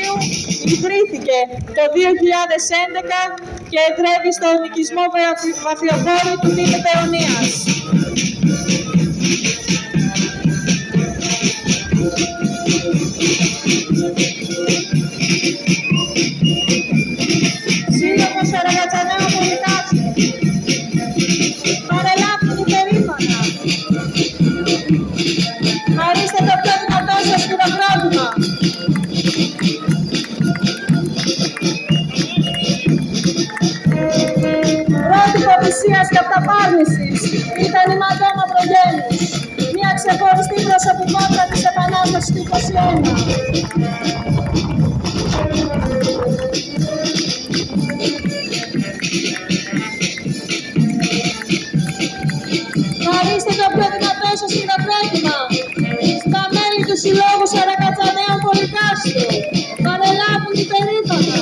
Ιουνίου ιδρύθηκε το 2011 και εδρεύει στον οικισμό Βαφιοφόρου του Τίτου Παιωνίας. Σύλλογος Αραγκατσανέων Πολυκάστρου. Παρελάβουν υπερήφανα. Χαρίστε το πιο δυνατό σας χειροκρότημα. Πρότυπο θυσίας και αυταπάρνησης ήταν η Μαντώνα Προγέννης, μια ξεχωριστή προσωπικότητα της Επανάστασης του 21. Χαρίστε το πιο δυνατό σας χειροκρότημα στα μέλη του Συλλόγου Αραγκατσανέων Πολυκάστρου. Παρελάβουν υπερήφανα.